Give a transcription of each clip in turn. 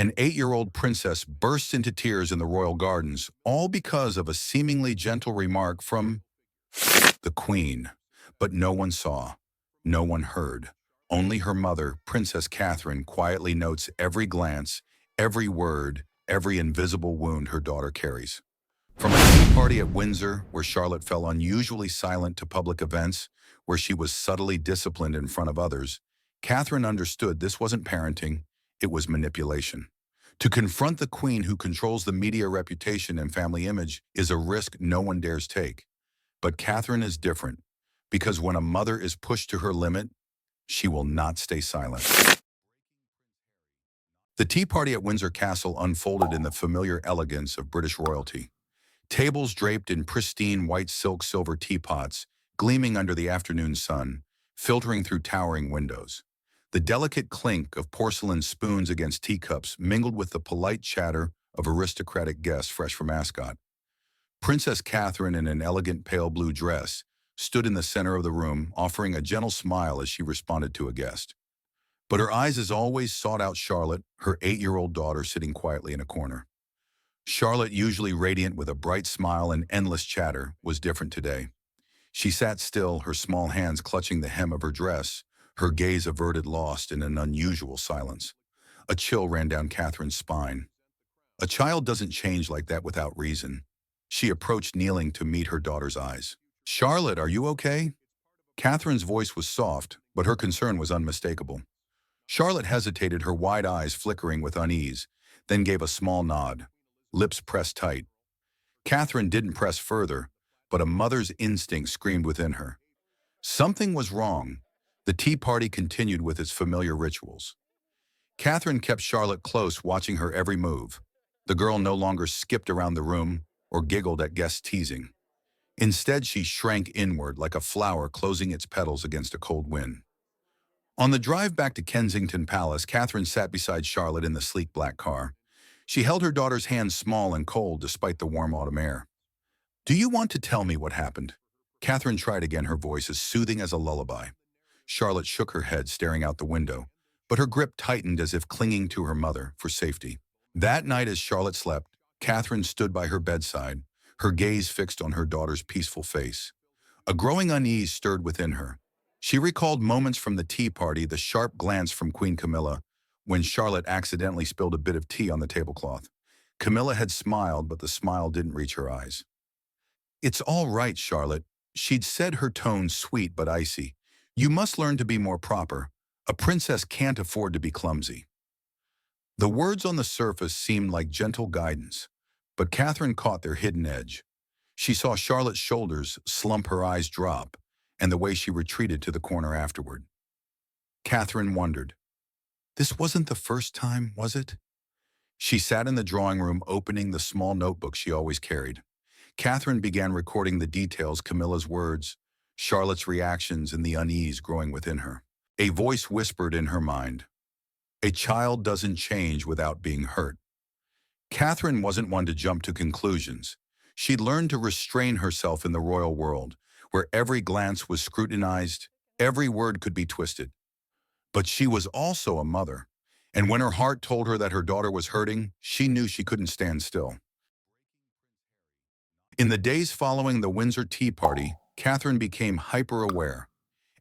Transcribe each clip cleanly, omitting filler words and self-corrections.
An 8-year-old princess bursts into tears in the royal gardens, all because of a seemingly gentle remark from the queen. But no one saw, no one heard. Only her mother, Princess Catherine, quietly notes every glance, every word, every invisible wound her daughter carries. From a tea party at Windsor, where Charlotte fell unusually silent, to public events, where she was subtly disciplined in front of others, Catherine understood this wasn't parenting, it was manipulation. To confront the queen who controls the media reputation and family image is a risk no one dares take. But Catherine is different, because when a mother is pushed to her limit, she will not stay silent. The tea party at Windsor Castle unfolded in the familiar elegance of British royalty. Tables draped in pristine white silk silver teapots, gleaming under the afternoon sun, filtering through towering windows. The delicate clink of porcelain spoons against teacups mingled with the polite chatter of aristocratic guests fresh from Ascot. Princess Catherine, in an elegant pale blue dress, stood in the center of the room, offering a gentle smile as she responded to a guest. But her eyes as always sought out Charlotte, her 8-year-old daughter sitting quietly in a corner. Charlotte, usually radiant with a bright smile and endless chatter, was different today. She sat still, her small hands clutching the hem of her dress, her gaze averted, lost in an unusual silence. A chill ran down Catherine's spine. A child doesn't change like that without reason. She approached, kneeling to meet her daughter's eyes. "Charlotte, are you okay?" Catherine's voice was soft, but her concern was unmistakable. Charlotte hesitated, her wide eyes flickering with unease, then gave a small nod, lips pressed tight. Catherine didn't press further, but a mother's instinct screamed within her. Something was wrong. The tea party continued with its familiar rituals. Catherine kept Charlotte close, watching her every move. The girl no longer skipped around the room or giggled at guests' teasing. Instead, she shrank inward like a flower closing its petals against a cold wind. On the drive back to Kensington Palace, Catherine sat beside Charlotte in the sleek black car. She held her daughter's hand, small and cold despite the warm autumn air. "Do you want to tell me what happened?" Catherine tried again, her voice as soothing as a lullaby. Charlotte shook her head, staring out the window, but her grip tightened as if clinging to her mother for safety. That night, as Charlotte slept, Catherine stood by her bedside, her gaze fixed on her daughter's peaceful face. A growing unease stirred within her. She recalled moments from the tea party, the sharp glance from Queen Camilla when Charlotte accidentally spilled a bit of tea on the tablecloth. Camilla had smiled, but the smile didn't reach her eyes. "It's all right, Charlotte," she'd said, her tone sweet but icy. "You must learn to be more proper. A princess can't afford to be clumsy." The words on the surface seemed like gentle guidance, but Catherine caught their hidden edge. She saw Charlotte's shoulders slump, her eyes drop, and the way she retreated to the corner afterward. Catherine wondered. This wasn't the first time, was it? She sat in the drawing room, opening the small notebook she always carried. Catherine began recording the details, Camilla's words, Charlotte's reactions, and the unease growing within her. A voice whispered in her mind, "A child doesn't change without being hurt." Catherine wasn't one to jump to conclusions. She'd learned to restrain herself in the royal world, where every glance was scrutinized, every word could be twisted. But she was also a mother, and when her heart told her that her daughter was hurting, she knew she couldn't stand still. In the days following the Windsor Tea Party, Catherine became hyper-aware.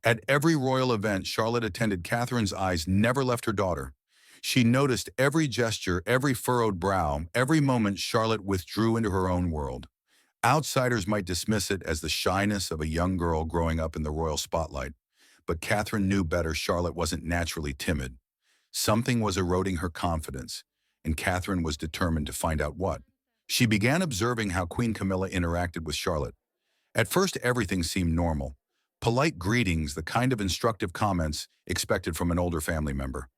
At every royal event Charlotte attended, Catherine's eyes never left her daughter. She noticed every gesture, every furrowed brow, every moment Charlotte withdrew into her own world. Outsiders might dismiss it as the shyness of a young girl growing up in the royal spotlight, but Catherine knew better. Charlotte wasn't naturally timid. Something was eroding her confidence, and Catherine was determined to find out what. She began observing how Queen Camilla interacted with Charlotte. At first, everything seemed normal. Polite greetings, the kind of instructive comments expected from an older family member.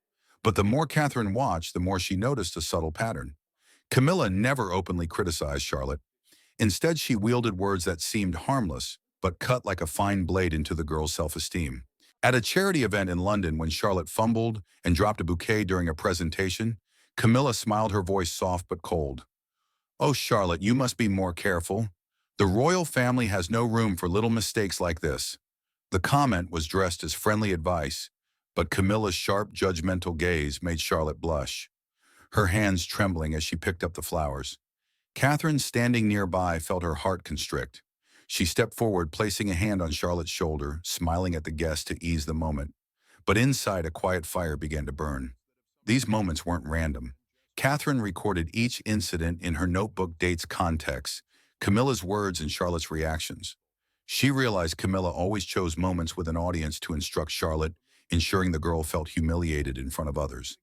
But the more Catherine watched, the more she noticed a subtle pattern. Camilla never openly criticized Charlotte. Instead, she wielded words that seemed harmless, but cut like a fine blade into the girl's self-esteem. At a charity event in London, when Charlotte fumbled and dropped a bouquet during a presentation, Camilla smiled, her voice soft but cold. "Oh, Charlotte, you must be more careful. The royal family has no room for little mistakes like this." The comment was dressed as friendly advice, but Camilla's sharp, judgmental gaze made Charlotte blush. her hands trembling as she picked up the flowers. Catherine, standing nearby, felt her heart constrict. She stepped forward, placing a hand on Charlotte's shoulder, smiling at the guest to ease the moment. But inside, a quiet fire began to burn. These moments weren't random. Catherine recorded each incident in her notebook, dates, context, Camilla's words, and Charlotte's reactions. She realized Camilla always chose moments with an audience to instruct Charlotte, ensuring the girl felt humiliated in front of others.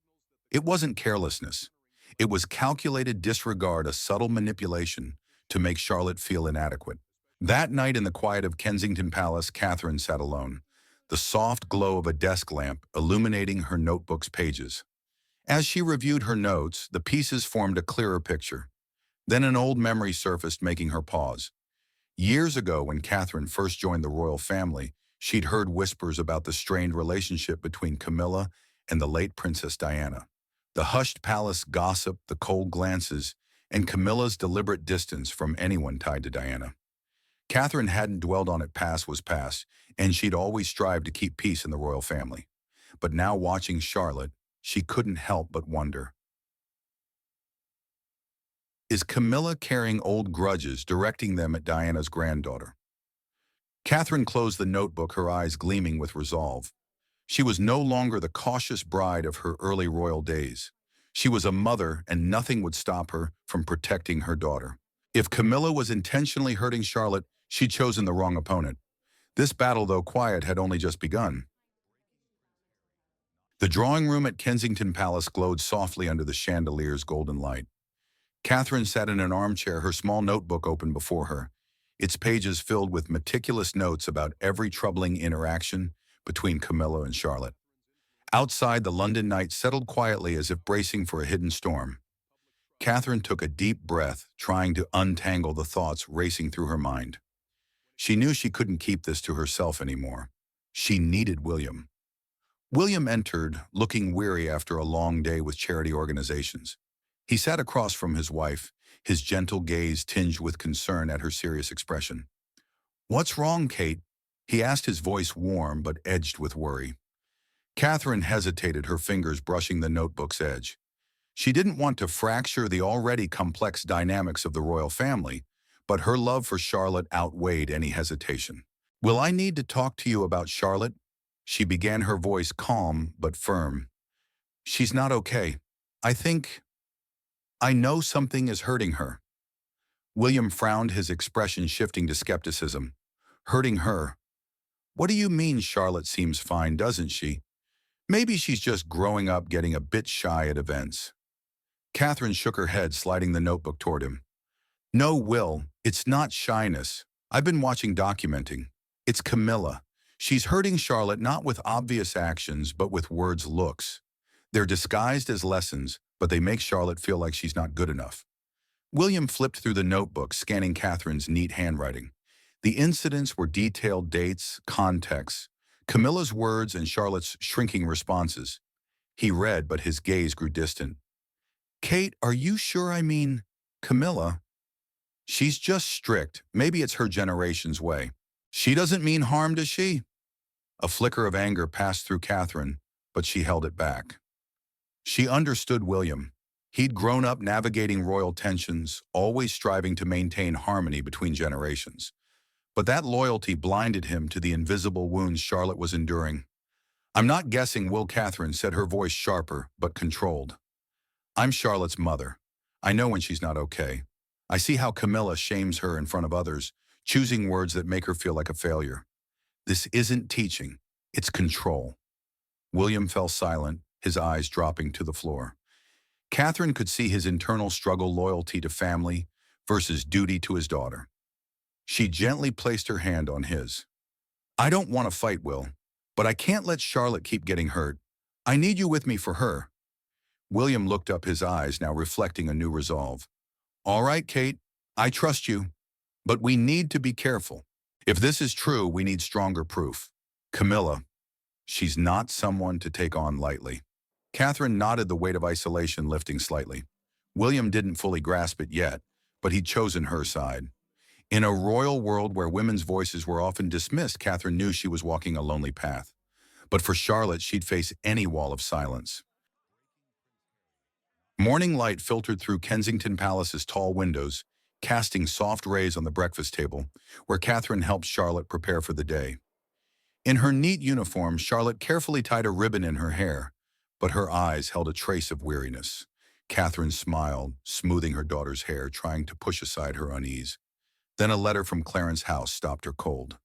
It wasn't carelessness. It was calculated disregard, a subtle manipulation to make Charlotte feel inadequate. That night in the quiet of Kensington Palace, Catherine sat alone, the soft glow of a desk lamp illuminating her notebook's pages. As she reviewed her notes, the pieces formed a clearer picture. Then an old memory surfaced, making her pause. Years ago, when Catherine first joined the royal family, she'd heard whispers about the strained relationship between Camilla and the late Princess Diana. The hushed palace gossip, the cold glances, and Camilla's deliberate distance from anyone tied to Diana. Catherine hadn't dwelled on it. Past was past, and she'd always strived to keep peace in the royal family. But now, watching Charlotte, she couldn't help but wonder. Is Camilla carrying old grudges, directing them at Diana's granddaughter? Catherine closed the notebook, her eyes gleaming with resolve. She was no longer the cautious bride of her early royal days. She was a mother, and nothing would stop her from protecting her daughter. If Camilla was intentionally hurting Charlotte, she'd chosen the wrong opponent. This battle, though quiet, had only just begun. The drawing room at Kensington Palace glowed softly under the chandelier's golden light. Catherine sat in an armchair, her small notebook open before her, its pages filled with meticulous notes about every troubling interaction between Camilla and Charlotte. Outside, the London night settled quietly, as if bracing for a hidden storm. Catherine took a deep breath, trying to untangle the thoughts racing through her mind. She knew she couldn't keep this to herself anymore. She needed William. William entered, looking weary after a long day with charity organizations. He sat across from his wife, his gentle gaze tinged with concern at her serious expression. "What's wrong, Kate?" he asked, his voice warm but edged with worry. Catherine hesitated, her fingers brushing the notebook's edge. She didn't want to fracture the already complex dynamics of the royal family, but her love for Charlotte outweighed any hesitation. "Will I need to talk to you about Charlotte?" She began, her voice calm but firm. "She's not okay. I know something is hurting her." William frowned, his expression shifting to skepticism. "Hurting her? What do you mean? Charlotte seems fine, doesn't she? Maybe she's just growing up, getting a bit shy at events." Catherine shook her head, sliding the notebook toward him. "No, Will, it's not shyness. I've been documenting. It's Camilla. She's hurting Charlotte not with obvious actions, but with words, looks. They're disguised as lessons, but they make Charlotte feel like she's not good enough." William flipped through the notebook, scanning Catherine's neat handwriting. The incidents were detailed, dates, contexts, Camilla's words, and Charlotte's shrinking responses. He read, but his gaze grew distant. "Kate, are you sure? Camilla? She's just strict. Maybe it's her generation's way. She doesn't mean harm, does she?" A flicker of anger passed through Catherine, but she held it back. She understood William. He'd grown up navigating royal tensions, always striving to maintain harmony between generations. But that loyalty blinded him to the invisible wounds Charlotte was enduring. "I'm not guessing, Will," Catherine said, her voice sharper but controlled. "I'm Charlotte's mother. I know when she's not okay. I see how Camilla shames her in front of others, choosing words that make her feel like a failure. This isn't teaching, it's control." William fell silent, his eyes dropping to the floor. Catherine could see his internal struggle, loyalty to family versus duty to his daughter. She gently placed her hand on his. "I don't want to fight, Will, but I can't let Charlotte keep getting hurt. I need you with me for her." William looked up, his eyes now reflecting a new resolve. "All right, Kate, I trust you, but we need to be careful. If this is true, we need stronger proof. Camilla, she's not someone to take on lightly." Catherine nodded, the weight of isolation lifting slightly. William didn't fully grasp it yet, but he'd chosen her side. In a royal world where women's voices were often dismissed, Catherine knew she was walking a lonely path. But for Charlotte, she'd face any wall of silence. Morning light filtered through Kensington Palace's tall windows, casting soft rays on the breakfast table, where Catherine helped Charlotte prepare for the day. In her neat uniform, Charlotte carefully tied a ribbon in her hair, but her eyes held a trace of weariness. Catherine smiled, smoothing her daughter's hair, trying to push aside her unease. Then a letter from Clarence's house stopped her cold.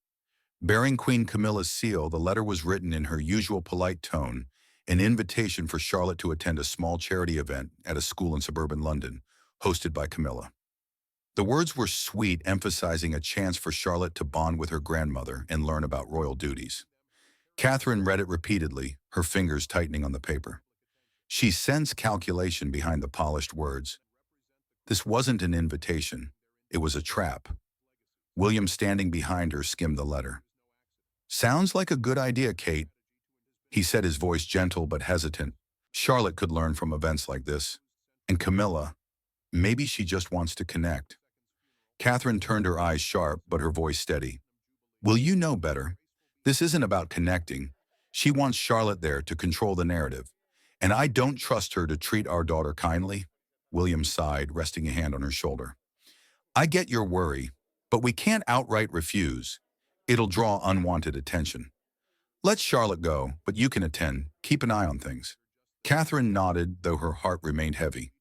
Bearing Queen Camilla's seal, the letter was written in her usual polite tone, an invitation for Charlotte to attend a small charity event at a school in suburban London, hosted by Camilla. The words were sweet, emphasizing a chance for Charlotte to bond with her grandmother and learn about royal duties. Catherine read it repeatedly, her fingers tightening on the paper. She sensed calculation behind the polished words. This wasn't an invitation. It was a trap. William, standing behind her, skimmed the letter. "Sounds like a good idea, Kate," he said, his voice gentle but hesitant. Charlotte could learn from events like this. And Camilla, maybe she just wants to connect. Catherine turned her eyes sharp, but her voice steady. "Will you know better? This isn't about connecting. She wants Charlotte there to control the narrative. And I don't trust her to treat our daughter kindly." William sighed, resting a hand on her shoulder. "I get your worry, but we can't outright refuse. It'll draw unwanted attention. Let Charlotte go, but you can attend. Keep an eye on things." Catherine nodded, though her heart remained heavy.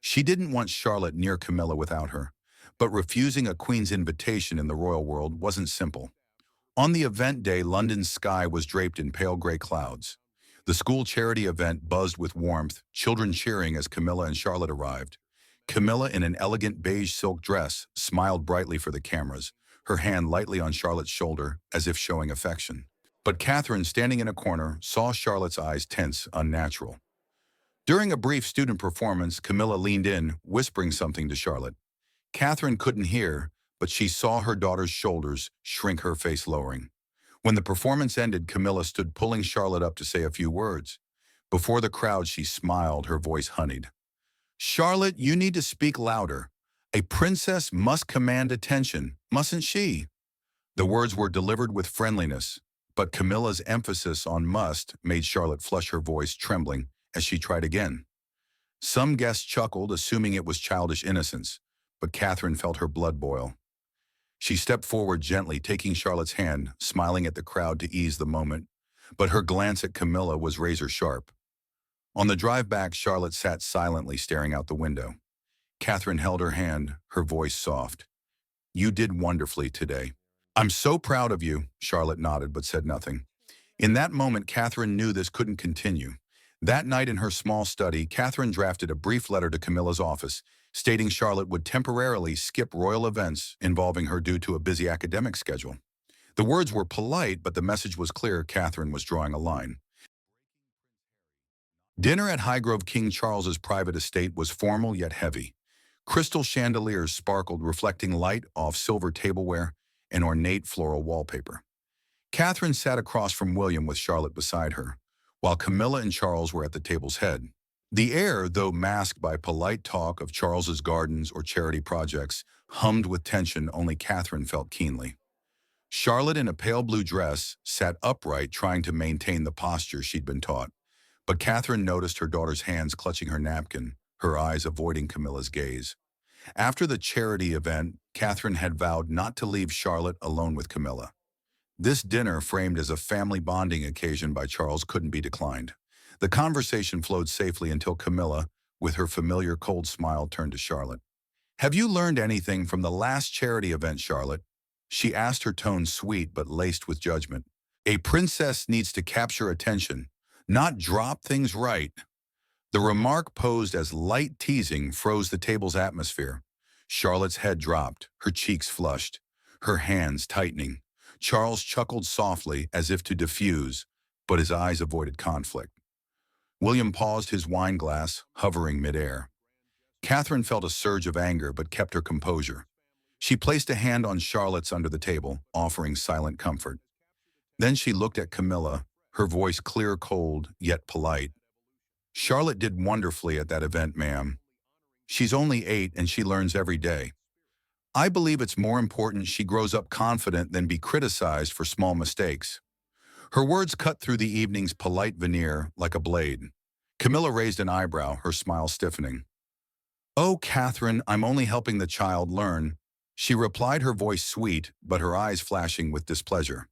She didn't want Charlotte near Camilla without her, but refusing a queen's invitation in the royal world wasn't simple. On the event day, London's sky was draped in pale gray clouds. The school charity event buzzed with warmth, children cheering as Camilla and Charlotte arrived. Camilla, in an elegant beige silk dress, smiled brightly for the cameras, her hand lightly on Charlotte's shoulder, as if showing affection. But Catherine, standing in a corner, saw Charlotte's eyes tense, unnatural. During a brief student performance, Camilla leaned in, whispering something to Charlotte. Catherine couldn't hear, but she saw her daughter's shoulders shrink, her face lowering. When the performance ended, Camilla stood, pulling Charlotte up to say a few words. Before the crowd, she smiled, her voice honeyed. "Charlotte, you need to speak louder. A princess must command attention, mustn't she?" The words were delivered with friendliness, but Camilla's emphasis on must made Charlotte flush, her voice trembling as she tried again. Some guests chuckled, assuming it was childish innocence, but Catherine felt her blood boil. She stepped forward gently, taking Charlotte's hand, smiling at the crowd to ease the moment, but her glance at Camilla was razor sharp. On the drive back, Charlotte sat silently, staring out the window. Catherine held her hand, her voice soft. "You did wonderfully today." "I'm so proud of you," Charlotte nodded but said nothing. In that moment, Catherine knew this couldn't continue. That night in her small study, Catherine drafted a brief letter to Camilla's office, stating Charlotte would temporarily skip royal events involving her due to a busy academic schedule. The words were polite, but the message was clear. Catherine was drawing a line. Dinner at Highgrove, King Charles's private estate, was formal yet heavy. Crystal chandeliers sparkled, reflecting light off silver tableware and ornate floral wallpaper. Catherine sat across from William with Charlotte beside her, while Camilla and Charles were at the table's head. The air, though masked by polite talk of Charles's gardens or charity projects, hummed with tension only Catherine felt keenly. Charlotte, in a pale blue dress, sat upright, trying to maintain the posture she'd been taught. But Catherine noticed her daughter's hands clutching her napkin, her eyes avoiding Camilla's gaze. After the charity event, Catherine had vowed not to leave Charlotte alone with Camilla. This dinner, framed as a family bonding occasion by Charles, couldn't be declined. The conversation flowed safely until Camilla, with her familiar cold smile, turned to Charlotte. "Have you learned anything from the last charity event, Charlotte?" she asked, her tone sweet but laced with judgment. "A princess needs to capture attention, not drop things right." The remark, posed as light teasing, froze the table's atmosphere. Charlotte's head dropped, her cheeks flushed, her hands tightening. Charles chuckled softly, as if to diffuse, but his eyes avoided conflict. William paused, his wine glass hovering midair. Catherine felt a surge of anger but kept her composure. She placed a hand on Charlotte's under the table, offering silent comfort. Then she looked at Camilla, her voice clear, cold, yet polite. "Charlotte did wonderfully at that event, ma'am. She's only 8 and she learns every day. I believe it's more important she grows up confident than be criticized for small mistakes." Her words cut through the evening's polite veneer like a blade. Camilla raised an eyebrow, her smile stiffening. "Oh, Catherine, I'm only helping the child learn," she replied, her voice sweet, but her eyes flashing with displeasure.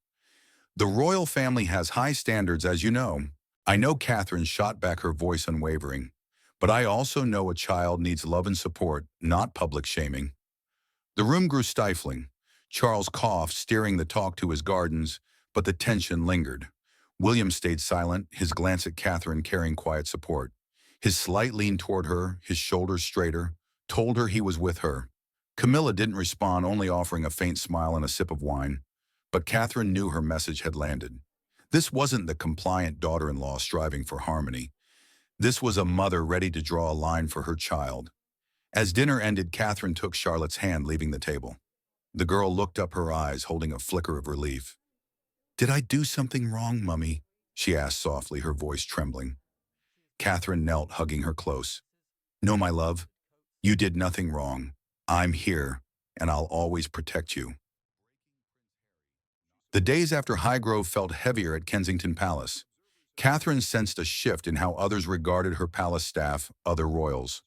"The royal family has high standards, as you know." "I know," Catherine shot back, her voice unwavering. "But I also know a child needs love and support, not public shaming." The room grew stifling. Charles coughed, steering the talk to his gardens, but the tension lingered. William stayed silent, his glance at Catherine carrying quiet support. His slight lean toward her, his shoulders straighter, told her he was with her. Camilla didn't respond, only offering a faint smile and a sip of wine. But Catherine knew her message had landed. This wasn't the compliant daughter-in-law striving for harmony. This was a mother ready to draw a line for her child. As dinner ended, Catherine took Charlotte's hand, leaving the table. The girl looked up, her eyes holding a flicker of relief. "Did I do something wrong, Mummy?" she asked softly, her voice trembling. Catherine knelt, hugging her close. "No, my love, you did nothing wrong. I'm here, and I'll always protect you." The days after Highgrove felt heavier at Kensington Palace. Catherine sensed a shift in how others regarded her palace staff, other royals.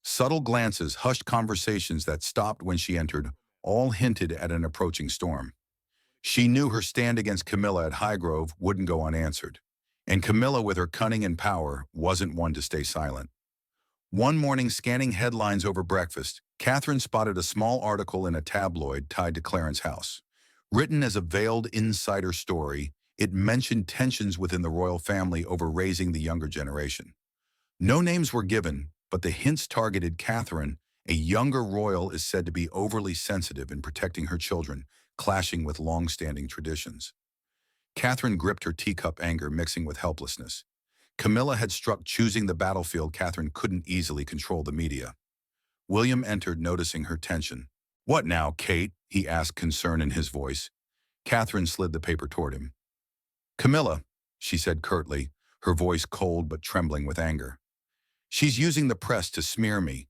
Subtle glances, hushed conversations that stopped when she entered, all hinted at an approaching storm. She knew her stand against Camilla at Highgrove wouldn't go unanswered. And Camilla, with her cunning and power, wasn't one to stay silent. One morning, scanning headlines over breakfast, Catherine spotted a small article in a tabloid tied to Clarence House. Written as a veiled insider story, it mentioned tensions within the royal family over raising the younger generation. No names were given, but the hints targeted Catherine. A younger royal is said to be overly sensitive in protecting her children, clashing with long-standing traditions. Catherine gripped her teacup, anger mixing with helplessness. Camilla had struck, choosing the battlefield. Catherine couldn't easily control the media. William entered, noticing her tension. "What now, Kate?" he asked, concern in his voice. Catherine slid the paper toward him. "Camilla," she said curtly, her voice cold but trembling with anger. "She's using the press to smear me.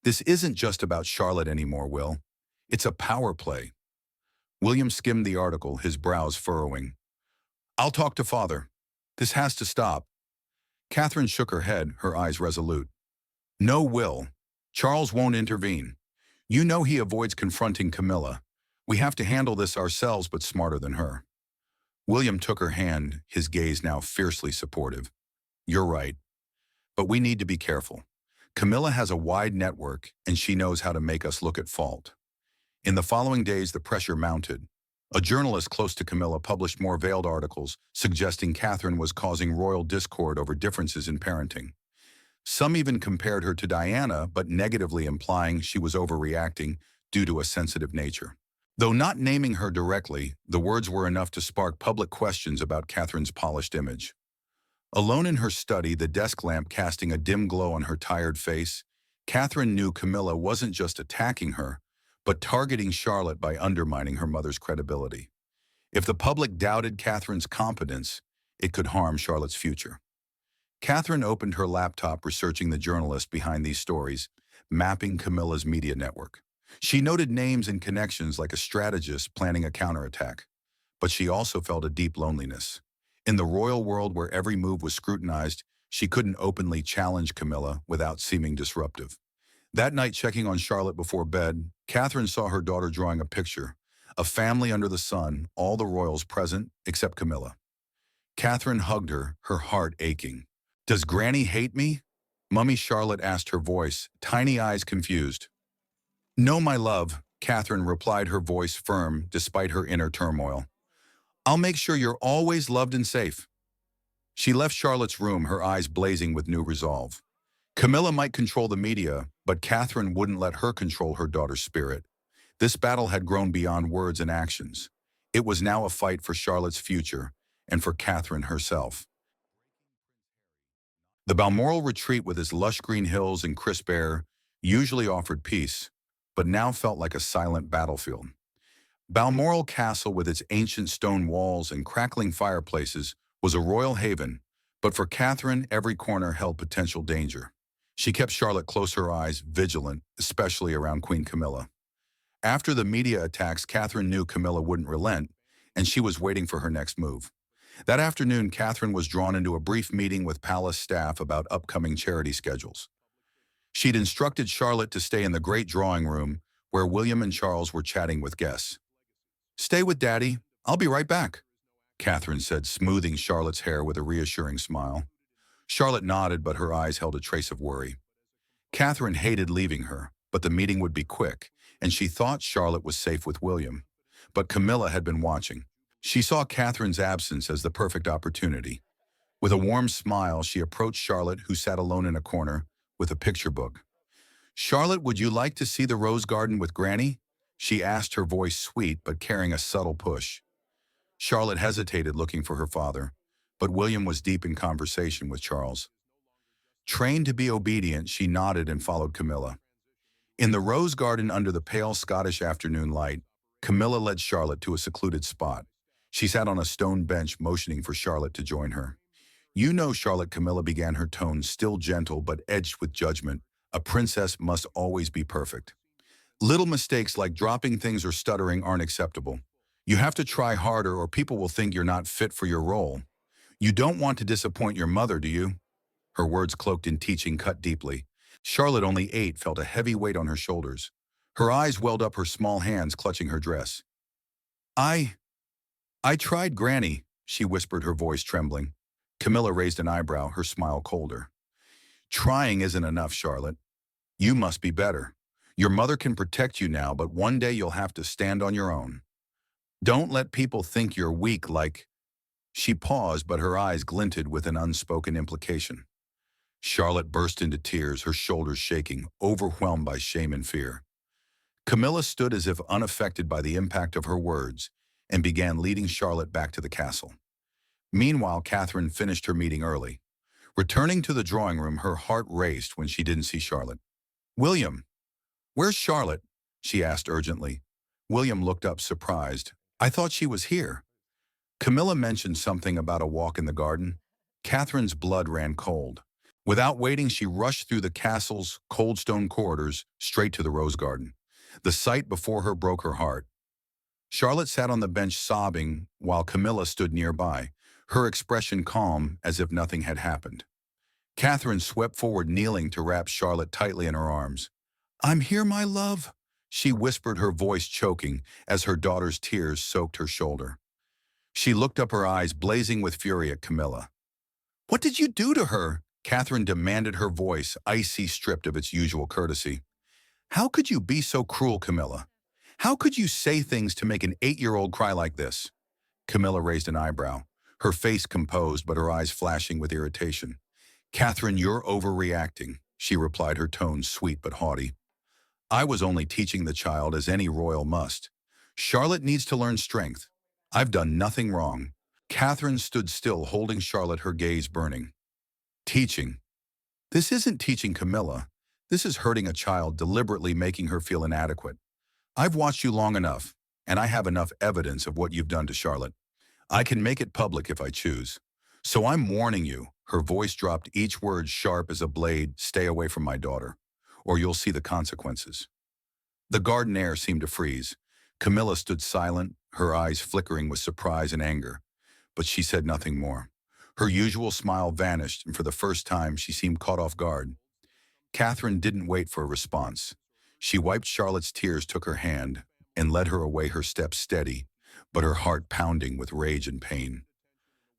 This isn't just about Charlotte anymore, Will. It's a power play." William skimmed the article, his brows furrowing. "I'll talk to Father. This has to stop." Catherine shook her head, her eyes resolute. "No, Will. Charles won't intervene. You know he avoids confronting Camilla. We have to handle this ourselves, but smarter than her." William took her hand, his gaze now fiercely supportive. "You're right. But we need to be careful. Camilla has a wide network, and she knows how to make us look at fault." In the following days, the pressure mounted. A journalist close to Camilla published more veiled articles, suggesting Catherine was causing royal discord over differences in parenting. Some even compared her to Diana, but negatively implying she was overreacting due to a sensitive nature. Though not naming her directly, the words were enough to spark public questions about Catherine's polished image. Alone in her study, the desk lamp casting a dim glow on her tired face, Catherine knew Camilla wasn't just attacking her, but targeting Charlotte by undermining her mother's credibility. If the public doubted Catherine's competence, it could harm Charlotte's future. Catherine opened her laptop, researching the journalist behind these stories, mapping Camilla's media network. She noted names and connections like a strategist planning a counterattack. But she also felt a deep loneliness. In the royal world where every move was scrutinized, she couldn't openly challenge Camilla without seeming disruptive. That night, checking on Charlotte before bed, Catherine saw her daughter drawing a picture. A family under the sun, all the royals present except Camilla. Catherine hugged her heart aching. "Does Granny hate me?" Mummy, Charlotte asked, her voice, tiny eyes confused. "No, my love," Catherine replied, her voice firm despite her inner turmoil. "I'll make sure you're always loved and safe." She left Charlotte's room, her eyes blazing with new resolve. Camilla might control the media, but Catherine wouldn't let her control her daughter's spirit. This battle had grown beyond words and actions. It was now a fight for Charlotte's future and for Catherine herself. The Balmoral retreat, with its lush green hills and crisp air, usually offered peace, but now felt like a silent battlefield. Balmoral Castle, with its ancient stone walls and crackling fireplaces, was a royal haven, but for Catherine, every corner held potential danger. She kept Charlotte close, her eyes vigilant, especially around Queen Camilla. After the media attacks, Catherine knew Camilla wouldn't relent, and she was waiting for her next move. That afternoon, Catherine was drawn into a brief meeting with palace staff about upcoming charity schedules. She'd instructed Charlotte to stay in the great drawing room where William and Charles were chatting with guests. "Stay with Daddy. I'll be right back," Catherine said, smoothing Charlotte's hair with a reassuring smile. Charlotte nodded, but her eyes held a trace of worry. Catherine hated leaving her, but the meeting would be quick, and she thought Charlotte was safe with William. But Camilla had been watching. She saw Catherine's absence as the perfect opportunity. With a warm smile, she approached Charlotte, who sat alone in a corner, with a picture book. "Charlotte, would you like to see the rose garden with Granny?" she asked, her voice sweet but carrying a subtle push. Charlotte hesitated, looking for her father, but William was deep in conversation with Charles. Trained to be obedient, she nodded and followed Camilla. In the rose garden under the pale Scottish afternoon light, Camilla led Charlotte to a secluded spot. She sat on a stone bench, motioning for Charlotte to join her. "You know, Charlotte," Camilla began, her tone still gentle but edged with judgment, "a princess must always be perfect. Little mistakes like dropping things or stuttering aren't acceptable. You have to try harder or people will think you're not fit for your role. You don't want to disappoint your mother, do you?" Her words, cloaked in teaching, cut deeply. Charlotte, only 8, felt a heavy weight on her shoulders. Her eyes welled up, her small hands clutching her dress. I I tried, Granny," she whispered, her voice trembling. Camilla raised an eyebrow, her smile colder. "Trying isn't enough, Charlotte. You must be better. Your mother can protect you now, but one day you'll have to stand on your own. Don't let people think you're weak like—" She paused, but her eyes glinted with an unspoken implication. Charlotte burst into tears, her shoulders shaking, overwhelmed by shame and fear. Camilla stood as if unaffected by the impact of her words and began leading Charlotte back to the castle. Meanwhile, Catherine finished her meeting early. Returning to the drawing room, her heart raced when she didn't see Charlotte. "William, where's Charlotte?" she asked urgently. William looked up, surprised. "I thought she was here." Camilla mentioned something about a walk in the garden. Catherine's blood ran cold. Without waiting, she rushed through the castle's cold stone corridors straight to the rose garden. The sight before her broke her heart. Charlotte sat on the bench sobbing while Camilla stood nearby, her expression calm as if nothing had happened. Catherine swept forward, kneeling to wrap Charlotte tightly in her arms. "I'm here, my love," she whispered, her voice choking as her daughter's tears soaked her shoulder. She looked up, her eyes blazing with fury at Camilla. "What did you do to her?" Catherine demanded, her voice icy, stripped of its usual courtesy. "How could you be so cruel, Camilla? How could you say things to make an 8-year-old cry like this?" Camilla raised an eyebrow, her face composed but her eyes flashing with irritation. "Catherine, you're overreacting," she replied, her tone sweet but haughty. "I was only teaching the child as any royal must. Charlotte needs to learn strength. I've done nothing wrong." Catherine stood still, holding Charlotte, her gaze burning. "Teaching? This isn't teaching, Camilla. This is hurting a child, deliberately making her feel inadequate. I've watched you long enough, and I have enough evidence of what you've done to Charlotte. I can make it public if I choose. So I'm warning you," her voice dropped, each word sharp as a blade, "stay away from my daughter, or you'll see the consequences." The garden air seemed to freeze. Camilla stood silent, her eyes flickering with surprise and anger, but she said nothing more. Her usual smile vanished, and for the first time she seemed caught off guard. Catherine didn't wait for a response. She wiped Charlotte's tears, took her hand, and led her away, her steps steady, but her heart pounding with rage and pain.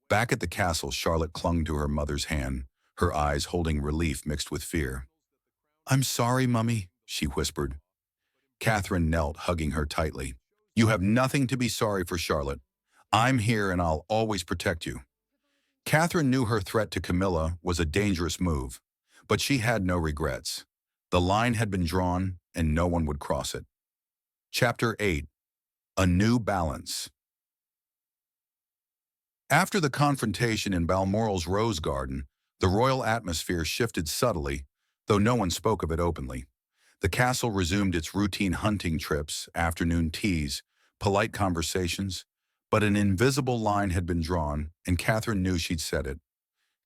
Back at the castle, Charlotte clung to her mother's hand, her eyes holding relief mixed with fear. "I'm sorry, Mummy," she whispered. Catherine knelt, hugging her tightly. "You have nothing to be sorry for, Charlotte. I'm here and I'll always protect you." Catherine knew her threat to Camilla was a dangerous move, but she had no regrets. The line had been drawn and no one would cross it. Chapter 8. A New Balance. After the confrontation in Balmoral's rose garden, the royal atmosphere shifted subtly, though no one spoke of it openly. The castle resumed its routine hunting trips, afternoon teas, polite conversations, but an invisible line had been drawn, and Catherine knew she'd set it.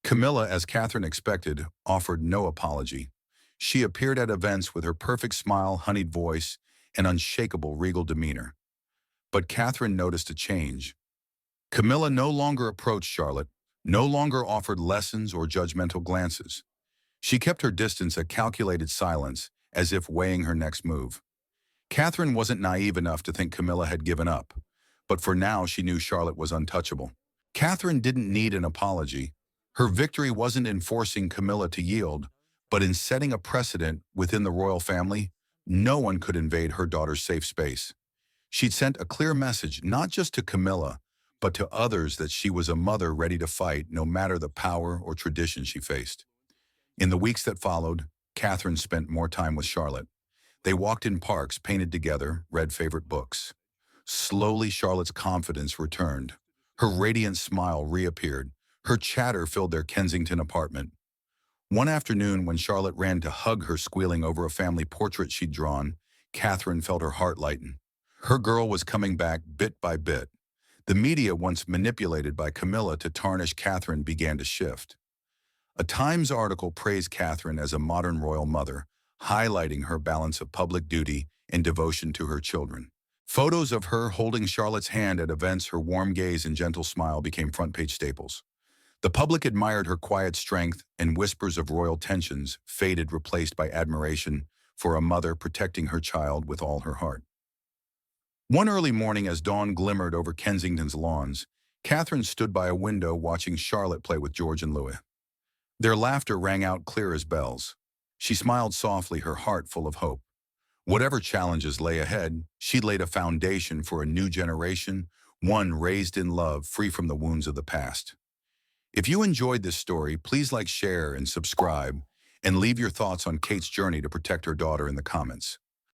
Camilla, as Catherine expected, offered no apology. She appeared at events with her perfect smile, honeyed voice, and unshakable regal demeanor. But Catherine noticed a change. Camilla no longer approached Charlotte, no longer offered lessons or judgmental glances. She kept her distance a calculated silence, as if weighing her next move. Catherine wasn't naive enough to think Camilla had given up, but for now she knew Charlotte was untouchable. Catherine didn't need an apology. Her victory wasn't in forcing Camilla to yield, but in setting a precedent within the royal family. No one could invade her daughter's safe space. She'd sent a clear message not just to Camilla, but to others that she was a mother ready to fight no matter the power or tradition she faced. In the weeks that followed, Catherine spent more time with Charlotte. They walked in parks, painted together, read favorite books. Slowly, Charlotte's confidence returned. Her radiant smile reappeared. Her chatter filled their Kensington apartment. One afternoon, when Charlotte ran to hug her squealing over a family portrait she'd drawn, Catherine felt her heart lighten. Her girl was coming back bit by bit. The media, once manipulated by Camilla to tarnish Catherine, began to shift. A Times article praised Catherine as a modern royal mother, highlighting her balance of public duty and devotion to her children. Photos of her holding Charlotte's hand at events, her warm gaze and gentle smile became front-page staples. The public admired her quiet strength, and whispers of royal tensions faded, replaced by admiration for a mother protecting her child with all her heart. One early morning, as dawn glimmered over Kensington's lawns, Catherine stood by a window watching Charlotte play with George and Louis. Their laughter rang out clear as bells. She smiled softly, her heart full of hope. Whatever challenges lay ahead, she'd laid a foundation for a new generation, one raised in love, free from the wounds of the past. If you enjoyed this story, please like, share, and subscribe, and leave your thoughts on Kate's journey to protect her daughter in the comments.